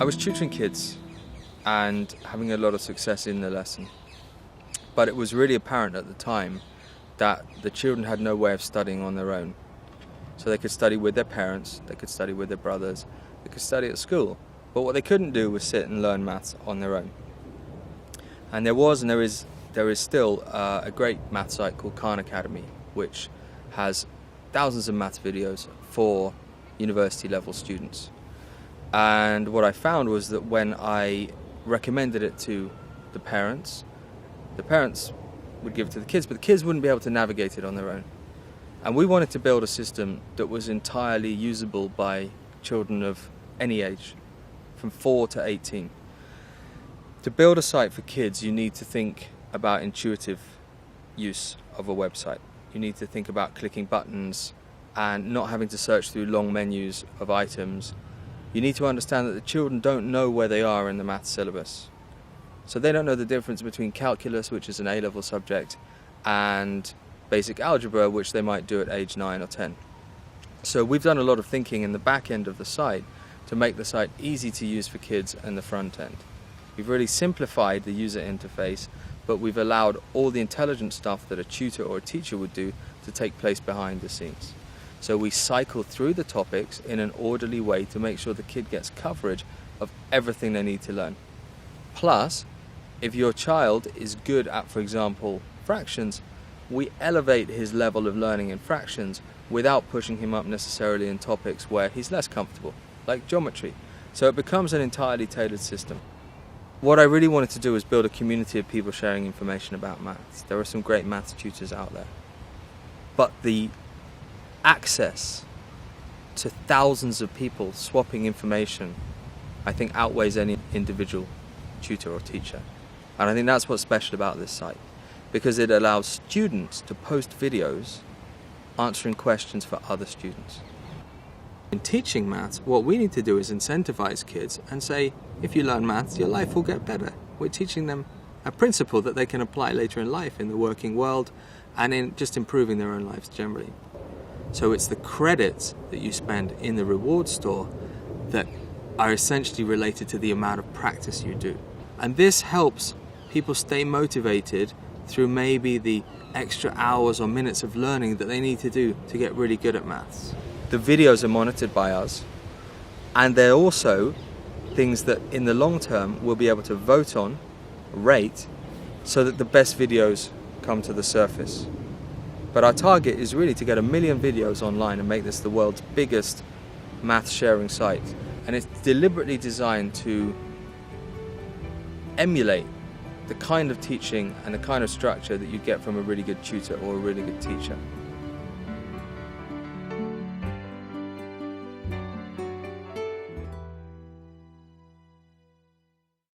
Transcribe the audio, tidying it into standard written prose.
I was tutoring kids and having a lot of success in the lesson, but it was really apparent at the time that the children had no way of studying on their own. So they could study with their parents, they could study with their brothers, they could study at school, but what they couldn't do was sit and learn maths on their own. And there was and there is still a great math site called Khan Academy, which has thousands of maths videos for university level students. And what I found was that when I recommended it to the parents would give it to the kids, but the kids wouldn't be able to navigate it on their own. And we wanted to build a system that was entirely usable by children of any age, from 4 to 18. To build a site for kids, you need to think about intuitive use of a website. You need to think about clicking buttons and not having to search through long menus of items. You need to understand that the children don't know where they are in the maths syllabus. So they don't know the difference between calculus, which is an A-level subject, and basic algebra, which they might do at age 9 or 10. So we've done a lot of thinking in the back end of the site to make the site easy to use for kids and the front end. We've really simplified the user interface, but we've allowed all the intelligent stuff that a tutor or a teacher would do to take place behind the scenes. So we cycle through the topics in an orderly way to make sure the kid gets coverage of everything they need to learn. Plus, if your child is good at, for example, fractions, we elevate his level of learning in fractions without pushing him up necessarily in topics where he's less comfortable, like geometry. So it becomes an entirely tailored system. What I really wanted to do was build a community of people sharing information about maths. There are some great maths tutors out there. But the access to thousands of people swapping information, I think, outweighs any individual tutor or teacher. And I think that's what's special about this site, because it allows students to post videos answering questions for other students. In teaching maths, what we need to do is incentivize kids and say, if you learn maths, your life will get better. We're teaching them a principle that they can apply later in life in the working world and in just improving their own lives generally. So it's the credits that you spend in the reward store that are essentially related to the amount of practice you do. And this helps people stay motivated through maybe the extra hours or minutes of learning that they need to do to get really good at maths. The videos are monitored by us, and they're also things that in the long term we'll be able to vote on, rate, so that the best videos come to the surface. But our target is really to get 1 million videos online and make this the world's biggest math sharing site. And it's deliberately designed to emulate the kind of teaching and the kind of structure that you get from a really good tutor or a really good teacher.